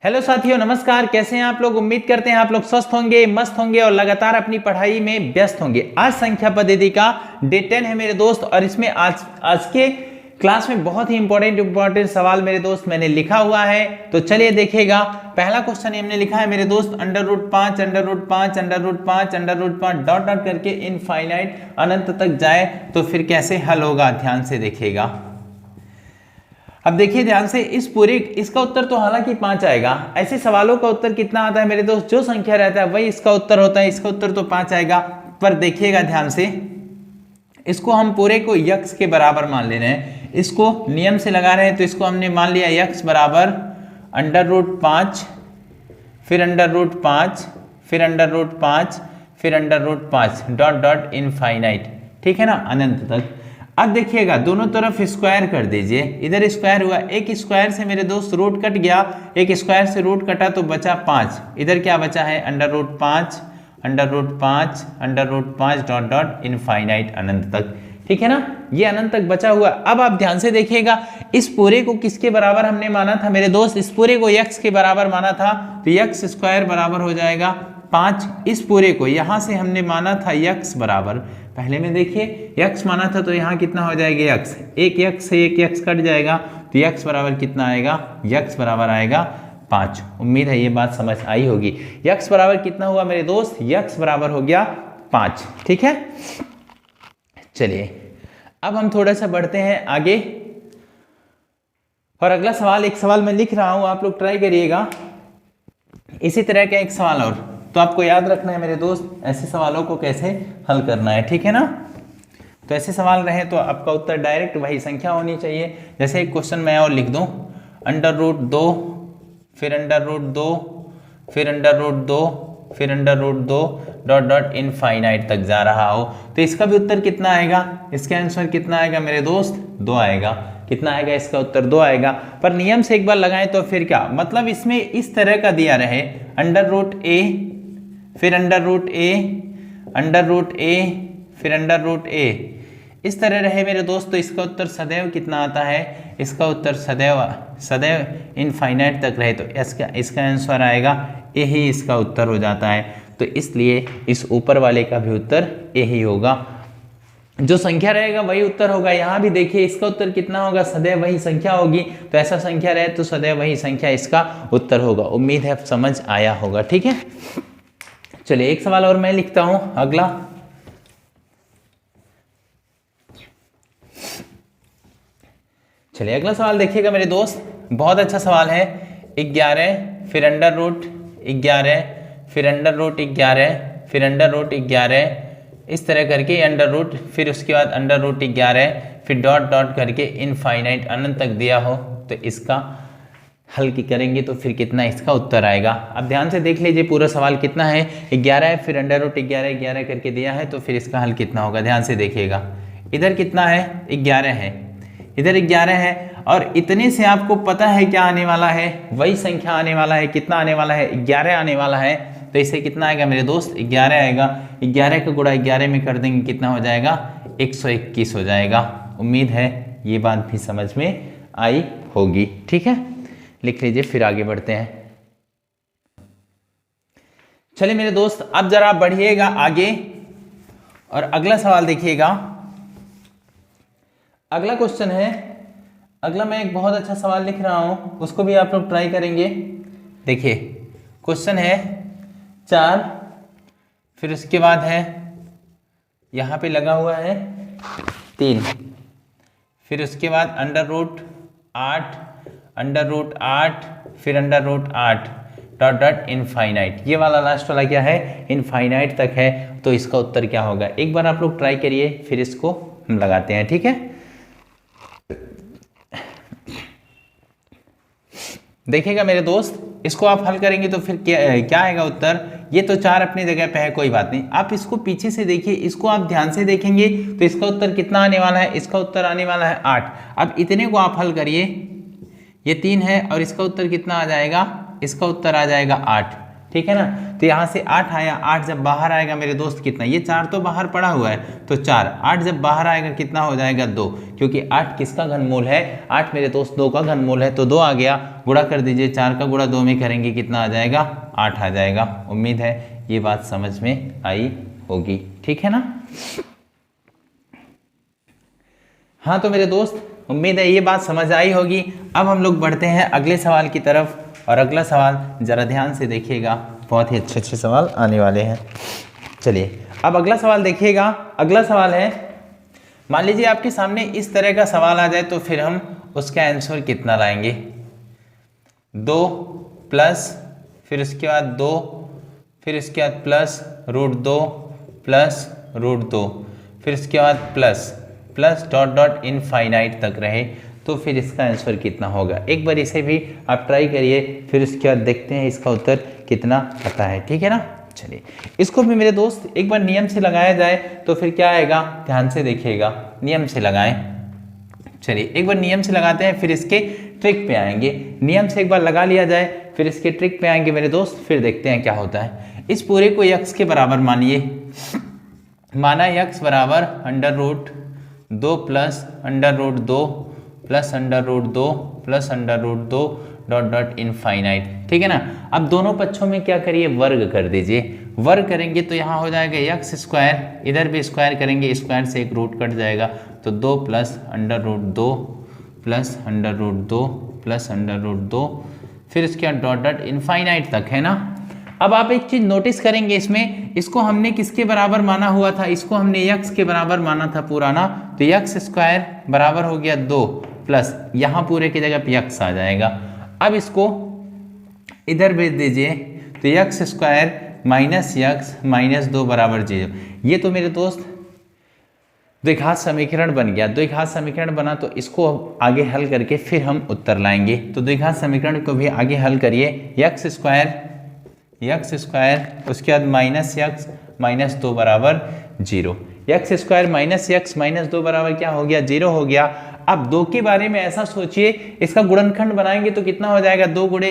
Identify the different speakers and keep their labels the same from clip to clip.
Speaker 1: Hello साथियों, नमस्कार। कैसे हैं आप लोग? उम्मीद करते हैं आप लोग स्वस्थ होंगे, मस्त होंगे और लगातार अपनी पढ़ाई में व्यस्त होंगे। आज संख्या पद्धति का डे 10 है मेरे दोस्त, और इसमें आज के क्लास में बहुत ही इंपॉर्टेंट सवाल मेरे दोस्त मैंने लिखा हुआ है। तो चलिए देखिएगा। पहला क्वेश्चन हमने लिखा है मेरे दोस्त, √5 √5 √5 √5 डॉट डॉट करके इनफाइनाइट अनंत तक जाए तो फिर कैसे हल होगा। ध्यान से देखिएगा। अब देखिए ध्यान से, इसका उत्तर तो हालांकि 5 आएगा। ऐसे सवालों का उत्तर कितना आता है मेरे दोस्त? जो संख्या रहता है वही इसका उत्तर होता है। इसका उत्तर तो 5 आएगा। पर देखिएगा ध्यान से, इसको हम पूरे को यक्स के बराबर मान ले रहे हैं। इसको नियम से लगा रहे हैं, तो इसको हमने मान लिया यक्स बराबर √5 फिर √5 फिर √5 फिर √5 डॉट डॉट इनफाइनाइट। ठीक है ना, अनंत तक। अब देखिएगा, दोनों तरफ स्क्वायर कर दीजिए। इधर स्क्वायर हुआ, एक स्क्वायर से मेरे दोस्त रूट कट गया, एक स्क्वायर से रूट कटा तो बचा 5। इधर क्या बचा है? √5 √5 √5 डॉट डॉट इनफाइनाइट अनंत तक। ठीक है ना, ये अनंत तक बचा हुआ। अब आप ध्यान से देखिएगा, इस पूरे को किसके बराबर हमने माना था मेरे दोस्त? इस पूरे को यक्स के बराबर माना था, तो यक्स स्क्वायर बराबर हो जाएगा 5। इस पूरे को यहां से हमने माना था यक्स बराबर, पहले में देखिए यक्स माना था, तो यहाँ कितना हो जाएगा? यक्स। एक यक्स से एक यक्स कट जाएगा, तो यक्स बराबर कितना आएगा? यक्स बराबर आएगा 5। उम्मीद है ये बात समझ आई होगी। यक्स बराबर कितना हुआ मेरे दोस्त? यक्स बराबर हो गया 5। ठीक है, चलिए अब हम थोड़ा सा बढ़ते हैं आगे। और अगला सवाल, एक सवाल मैं लिख रहा हूं, आप लोग ट्राई करिएगा। इसी तरह का एक सवाल और, तो आपको याद रखना है मेरे दोस्त, ऐसे सवालों को कैसे हल करना है। ठीक है ना, तो ऐसे सवाल रहे तो आपका उत्तर डायरेक्ट वही संख्या होनी चाहिए। जैसे एक क्वेश्चन मैं और लिख दूं, √2 फिर √2 फिर √2 फिर √2 डॉट डॉट इनफाइनाइट तक जा रहा हो, तो इसका भी उत्तर कितना आएगा? इसका आंसर कितना आएगा मेरे दोस्त? 2 आएगा। कितना आएगा? इसका उत्तर 2 आएगा। पर नियम से एक बार लगाएं तो फिर क्या मतलब, इसमें इस तरह का दिया रहे, √a फिर √a √a फिर √a, इस तरह रहे मेरे दोस्त, तो इसका उत्तर सदैव कितना आता है? इसका उत्तर सदैव इनफाइनाइट तक रहे, तो इसका आंसर आएगा ए ही इसका उत्तर हो जाता है। तो इसलिए इस ऊपर वाले का भी उत्तर ए ही होगा। जो संख्या रहेगा वही उत्तर होगा। यहाँ भी देखिए, इसका उत्तर कितना होगा? सदैव वही संख्या होगी। तो ऐसा संख्या रहे तो सदैव वही संख्या इसका उत्तर होगा। उम्मीद है समझ आया होगा। ठीक है, चलिए एक सवाल और मैं लिखता हूं, अगला। चलिए अगला सवाल देखिएगा मेरे दोस्त, बहुत अच्छा सवाल है। 11 फिर √11 फिर √11 फिर √11, इस तरह करके √ फिर उसके बाद √11 फिर डॉट डॉट करके इनफाइनाइट अनंत तक दिया हो, तो इसका हल की करेंगे तो फिर कितना इसका उत्तर आएगा। अब ध्यान से देख लीजिए, पूरा सवाल कितना है? 11 है फिर √11 11 करके दिया है, तो फिर इसका हल कितना होगा? ध्यान से देखिएगा, इधर कितना है? 11 है, इधर 11 है, और इतने से आपको पता है क्या आने वाला है? वही संख्या आने वाला है। कितना आने वाला है? 11 आने वाला है। तो इसे कितना आएगा मेरे दोस्त? 11 आएगा। 11 का गुणा 11 में कर देंगे, कितना हो जाएगा? 121 हो जाएगा। उम्मीद है ये बात भी समझ में आई होगी। ठीक है, लिख लीजिए, फिर आगे बढ़ते हैं। चलिए मेरे दोस्त, अब जरा बढ़िएगा आगे और अगला सवाल देखिएगा। अगला क्वेश्चन है, अगला मैं एक बहुत अच्छा सवाल लिख रहा हूं, उसको भी आप लोग ट्राई करेंगे। देखिए क्वेश्चन है 4, फिर उसके बाद है यहां पे लगा हुआ है 3, फिर उसके बाद √8 फिर √8 डॉट डॉट इनफाइनाइट। ये वाला लास्ट वाला क्या है? इनफाइनाइट तक है। तो इसका उत्तर क्या होगा? एक बार आप लोग ट्राई करिए, फिर इसको हम लगाते हैं। ठीक है, देखिएगा मेरे दोस्त, इसको आप हल करेंगे तो फिर क्या आएगा उत्तर? ये तो 4 अपनी जगह पे है, कोई बात नहीं। आप इसको पीछे से देखिए, इसको आप ध्यान से देखेंगे तो इसका उत्तर कितना आने वाला है? इसका उत्तर आने वाला है 8। अब इतने को आप हल करिए, ये 3 है और इसका उत्तर कितना आ जाएगा? इसका उत्तर आ जाएगा 8। ठीक है ना। तो यहाँ से 8 आया, 8 जब बाहर आएगा मेरे दोस्त कितना, ये 4 तो बाहर पड़ा हुआ है तो 4, 8 जब बाहर आएगा कितना हो जाएगा 2, क्योंकि 8 किसका घनमूल है, 8 मेरे दोस्त 2 का घनमूल है, तो 2 आ गया। गुणा कर दीजिए, 4 का गुणा 2 में करेंगे कितना आ जाएगा, 8 आ जाएगा। उम्मीद है ये बात समझ में आई होगी, ठीक है ना। हाँ तो मेरे दोस्त उम्मीद है ये बात समझ आई होगी। अब हम लोग बढ़ते हैं अगले सवाल की तरफ, और अगला सवाल जरा ध्यान से देखिएगा, बहुत ही अच्छे अच्छे सवाल आने वाले हैं। चलिए अब अगला सवाल देखिएगा। अगला सवाल है, मान लीजिए आपके सामने इस तरह का सवाल आ जाए तो फिर हम उसका आंसर कितना लाएंगे, 2 प्लस फिर उसके बाद 2 फिर इसके बाद प्लस √2 प्लस √2 फिर इसके बाद plus plus dot dot infinite तक रहे, तो फिर इसका आंसर कितना होगा। एक बार इसे भी आप ट्राई करिए, फिर उसके बाद देखते हैं इसका उत्तर कितना आता है, ठीक है ना। चलिए इसको भी मेरे दोस्त एक बार नियम से लगाया जाए तो फिर क्या आएगा, ध्यान से देखिएगा, नियम से लगाएं। चलिए एक बार नियम से लगाते हैं, फिर इसके ट्रिक पे आएंगे। नियम से एक बार लगा लिया जाए, फिर इसके ट्रिक पे आएंगे मेरे दोस्त, फिर देखते हैं क्या होता है। इस पूरे को x के बराबर मानिए, माना x बराबर √2 plus √2 plus √2 plus √2 dot dot infinite, ठीक है ना। अब दोनों पक्षों में क्या करिए, वर्ग कर दीजिए। वर्ग करेंगे तो यहाँ हो जाएगा x², इधर भी स्क्वायर करेंगे, स्क्वायर से एक रूट कट जाएगा, तो 2 प्लस √2 प्लस √2 प्लस √2 फिर इसके बाद डॉट डॉट इनफाइनाइट तक, है ना। अब आप एक चीज नोटिस करेंगे इसमें, इसको हमने किसके बराबर माना हुआ था, इसको हमने x के बराबर माना था पूरा ना, तो x² बराबर हो गया 2 प्लस यहाँ पूरे की जगह पे x आ जाएगा। अब इसको इधर भेज दीजिए, तो x² माइनस x माइनस 2 बराबर 0। ये तो मेरे दोस्त द्विघात समीकरण बन गया। द्विघात समीकरण बना तो इसको आगे हल करके फिर हम उत्तर लाएंगे। तो द्विघात समीकरण को भी आगे हल करिए, x² उसके बाद माइनस x माइनस 2 बराबर 0। x² माइनस x माइनस 2 बराबर क्या हो गया, 0 हो गया। अब 2 के बारे में ऐसा सोचिए, इसका गुणनखंड बनाएंगे तो कितना हो जाएगा, 2 गुणे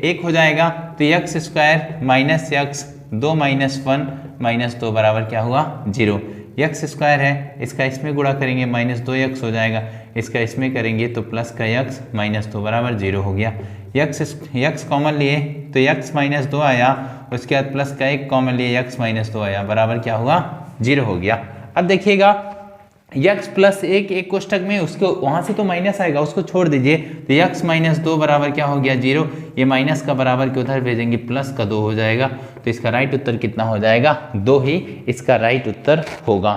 Speaker 1: 1 हो जाएगा, तो x² minus x 2 minus 1 minus 2 बराबर क्या हुआ, 0। x² है, इसका इसमें गुणा करेंगे माइनस 2x हो जाएगा, इसका इसमें करेंगे तो प्लस का x माइनस 2 बराबर 0 हो गया। x कॉमन लिए तो x माइनस 2 आया, उसके बाद प्लस का 1 कॉमन लिए x माइनस 2 आया, बराबर क्या हुआ, 0 हो गया। अब देखिएगा x प्लस 1 एक कोष्टक में, उसको वहां से तो माइनस आएगा, उसको छोड़ दीजिए, तो x माइनस 2 बराबर क्या हो गया, 0। ये माइनस का बराबर के उधर भेजेंगे, प्लस का 2 हो जाएगा, तो इसका राइट उत्तर कितना हो जाएगा, 2 ही इसका राइट उत्तर होगा।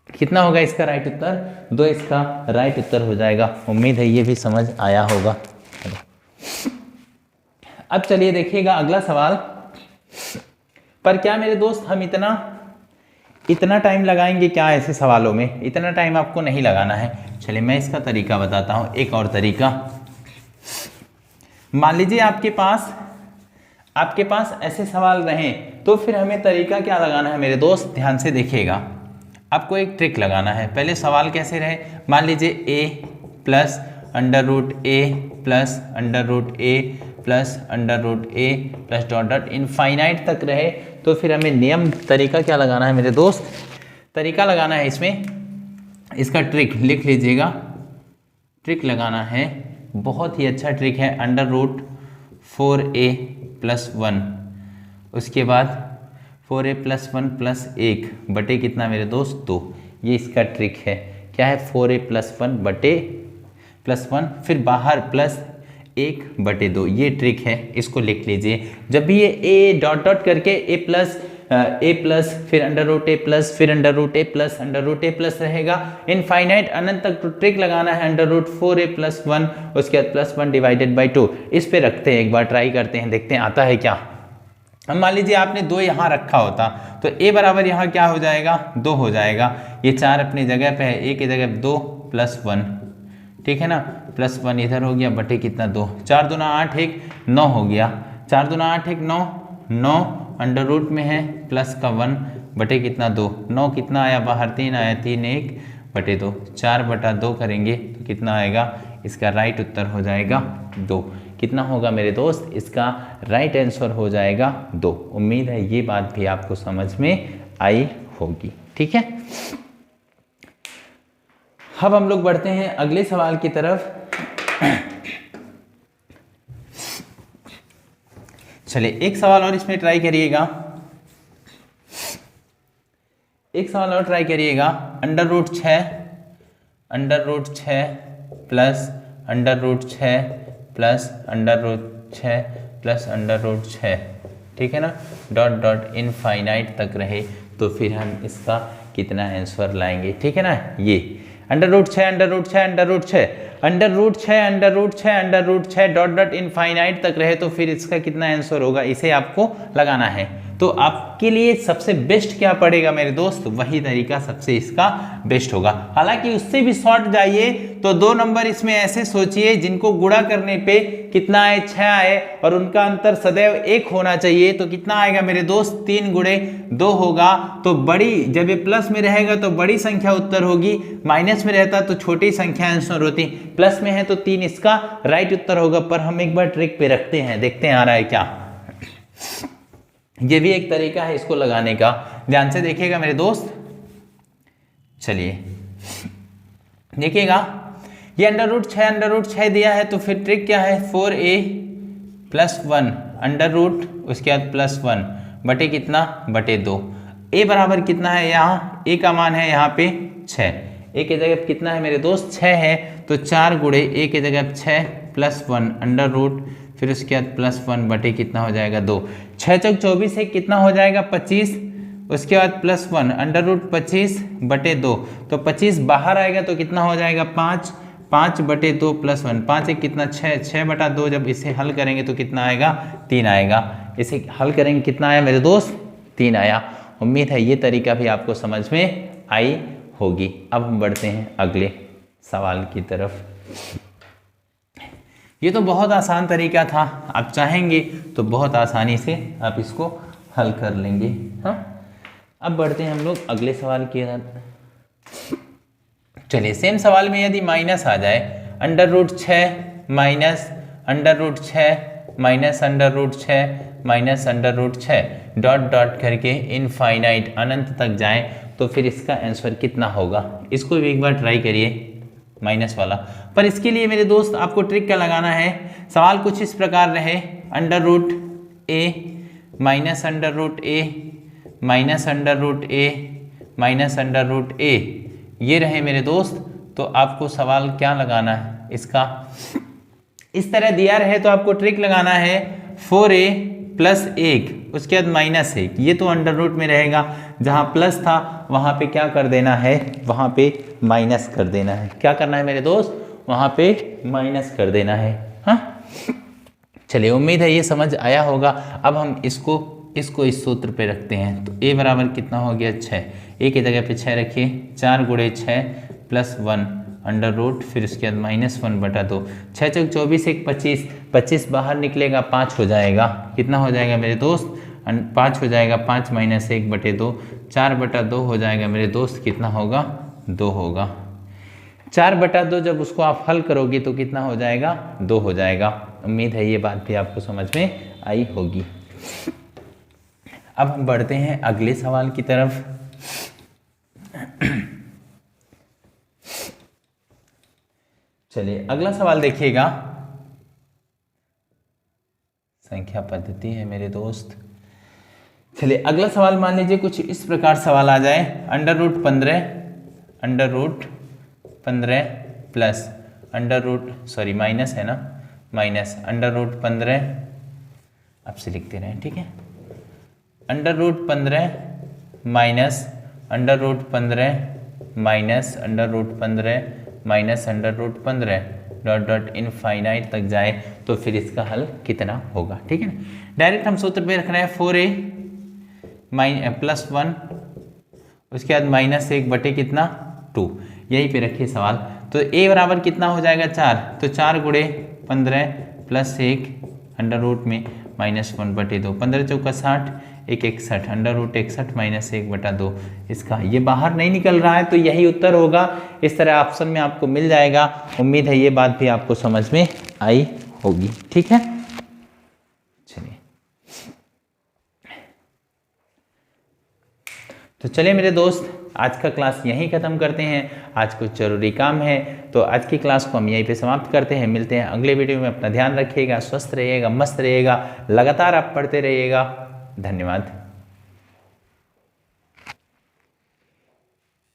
Speaker 1: कितना होगा इसका राइट उत्तर, 2 इसका राइट उत्तर हो जाएगा। उम्मीद है ये भी समझ आया होगा। अब चलिए देखिएगा अगला सवाल, पर क्या मेरे दोस्त हम इतना टाइम लगाएंगे क्या ऐसे सवालों में, इतना टाइम आपको नहीं लगाना है। चलिए मैं इसका तरीका बताता हूं, एक और तरीका। मान लीजिए आपके पास ऐसे सवाल रहे, तो फिर हमें तरीका क्या लगाना है मेरे दोस्त, ध्यान से देखिएगा। आपको एक ट्रिक लगाना है। पहले सवाल कैसे रहे, मान लीजिए a plus √a plus √a plus √a plus dot dot infinite तक रहे, तो फिर हमें नियम तरीका क्या लगाना है मेरे दोस्त, तरीका लगाना है इसमें, इसका ट्रिक लिख लीजिएगा। ट्रिक लगाना है, बहुत ही अच्छा ट्रिक है, √4a + 1, उसके बाद 4a + 1 + 1 बटे कितना मेरे दोस्त, 2। ये इसका ट्रिक है। क्या है, 4a + 1 बटे +1 फिर बाहर +1/2, ये ट्रिक है, इसको लिख लीजिए। जब भी ये a डॉट डॉट करके a प्लस फिर √a प्लस फिर √a प्लस √a प्लस रहेगा, इनफाइनाइट अनंत तक तो ट्रिक लगाना है, √4a + 1 उसके बाद +1/2। इस पे रखते हैं, एक बार ट्राई करते हैं, देखते हैं आता है क्या। अब मान लीजिए आपने 2 यहाँ रखा होता, तो a बराबर यहाँ क्या हो जाएगा, 2 हो जाएगा। ये 4 अपनी जगह पे है, a की जगह 2 + 1, ठीक है ना, +1 इधर हो गया बटे कितना, 2। 4 दूना 8 1 9 हो गया, 4 दूना 8 1 9 अंडर रूट में है, प्लस का 1 बटे कितना, 2। 9 कितना आया बाहर, 3 आया, 3 1/2, 4/2 करेंगे तो कितना आएगा, इसका राइट उत्तर हो जाएगा 2। कितना होगा मेरे दोस्त? इसका राइट आंसर हो जाएगा 2। उम्मीद है ये बात भी आपको समझ में आई होगी। ठीक है, अब हम लोग बढ़ते हैं अगले सवाल की तरफ। चलिए एक सवाल और इसमें ट्राई करिएगा, एक सवाल और ट्राई करिएगा। √6 प्लस √6 प्लस √6 प्लस √6, ठीक है ना, डॉट डॉट इनफाइनाइट तक रहे तो फिर हम इसका कितना आंसर लाएंगे। ठीक है ना, ये √6 डॉट डॉट इनफाइनाइट तक रहे तो फिर इसका कितना आंसर होगा, इसे आपको लगाना है। तो आपके लिए सबसे बेस्ट क्या पड़ेगा मेरे दोस्त? वही तरीका सबसे इसका बेस्ट होगा। हालांकि उससे भी शॉर्ट जाइए तो 2 नंबर इसमें ऐसे सोचिए जिनको गुणा करने पे कितना आए, 6 आए, और उनका अंतर सदैव 1 होना चाहिए। तो कितना आएगा मेरे दोस्त? 3 गुणे 2 होगा। तो बड़ी, जब ये प्लस में रहेगा तो बड़ी संख्या उत्तर होगी, माइनस में रहता तो छोटी संख्या आंसर होती। प्लस में है तो 3 इसका राइट उत्तर होगा। पर हम एक बार ट्रिक पे रखते हैं, देखते हैं आ रहा है क्या। ये भी एक तरीका है इसको लगाने का, ध्यान से देखिएगा मेरे दोस्त। चलिए देखिएगा, ये √6 दिया है तो फिर ट्रिक क्या है? 4a + 1 अंडर रूट, उसके बाद +1 बटे कितना? बटे 2। a बराबर कितना है यहाँ? a का मान है यहाँ पे 6। a की जगह कितना है मेरे दोस्त? 6 है। तो 4 गुणे a की जगह 6 + 1 अंडर रूट, फिर उसके बाद +1 बटे कितना हो जाएगा? 2। 6 चौक 24 है, कितना हो जाएगा? 25। उसके बाद +1 अंडर रूट 25 बटे 2, तो 25 बाहर आएगा तो कितना हो जाएगा? 5 बटे 2 +1, 5 एक कितना? 6 बटा 2। जब इसे हल करेंगे तो कितना आएगा? 3 आएगा। इसे हल करेंगे, कितना आया मेरे दोस्त? 3 आया। उम्मीद है ये तरीका भी आपको समझ में आई होगी। अब हम बढ़ते हैं अगले सवाल की तरफ। ये तो बहुत आसान तरीका था, आप चाहेंगे तो बहुत आसानी से आप इसको हल कर लेंगे। हाँ, अब बढ़ते हैं हम लोग अगले सवाल की तरफ। चलिए सेम सवाल में यदि माइनस आ जाए, √6 minus √6 minus √6 minus √6 dot dot करके इनफाइनाइट अनंत तक जाए तो फिर इसका आंसर कितना होगा? इसको भी एक बार ट्राई करिए, माइनस वाला। पर इसके लिए मेरे दोस्त आपको ट्रिक क्या लगाना है? सवाल कुछ इस प्रकार रहे, √a minus √a minus √a minus √a, ये रहे मेरे दोस्त। तो आपको सवाल क्या लगाना है? इसका इस तरह दिया रहे तो आपको ट्रिक लगाना है 4a + 1 उसके बाद -1। ये तो अंडर रूट में रहेगा, जहाँ प्लस था वहाँ पे क्या कर देना है? वहाँ पे माइनस कर देना है। क्या करना है मेरे दोस्त? वहाँ पे माइनस कर देना है। हाँ, चलिए उम्मीद है ये समझ आया होगा। अब हम इसको इस सूत्र पे रखते हैं। तो a बराबर कितना हो गया? 6। a की जगह पे 6 रखिए, 4 गुणे 6 + 1 अंडर रूट, फिर उसके बाद -1 बटा 2। 6 चौक 24 एक 25, 25 बाहर निकलेगा 5 हो जाएगा। कितना हो जाएगा मेरे दोस्त? 5 हो जाएगा। 5 - 1 बटे 2, 4 बटा 2 हो जाएगा मेरे दोस्त। कितना होगा? 2 होगा। 4 बटा 2 जब उसको आप हल करोगे तो कितना हो जाएगा? 2 हो जाएगा। उम्मीद है ये बात भी आपको समझ में आई होगी। अब हम बढ़ते हैं अगले सवाल की तरफ। चलिए अगला सवाल देखिएगा, संख्या पद्धति है मेरे दोस्त। चलिए अगला सवाल मान लीजिए कुछ इस प्रकार सवाल आ जाए, √15 प्लस माइनस है ना, माइनस √15 आपसे लिखते रहें, ठीक है। √15 minus √15 minus √15 dot dot infinite तक जाए तो फिर इसका हल कितना होगा, ठीक है ना। डायरेक्ट हम सूत्र पे रख रहे हैं 4a +1 उसके बाद -1 बटे कितना 2, यहीं पे रखिए सवाल। तो a बराबर कितना हो जाएगा 4, तो 4 गुणे 15 + 1 अंडर रूट में -1 बटे 2, 15 चौका 60, एक 61 √61 माइनस 1/2 इसका ये बाहर नहीं निकल रहा है तो यही उत्तर होगा। इस तरह ऑप्शन में आपको मिल जाएगा। उम्मीद है ये बात भी आपको समझ में आई होगी। ठीक है, चलिए तो चलिए मेरे दोस्त आज का क्लास यहीं ख़त्म करते हैं। आज कुछ जरूरी काम है तो आज की क्लास को हम यहीं पे समाप्त करते हैं। मिलते हैं अगले वीडियो में। अपना ध्यान रखिएगा, स्वस्थ रहिएगा, मस्त रहिएगा, लगातार आप पढ़ते रहिएगा। धन्यवाद।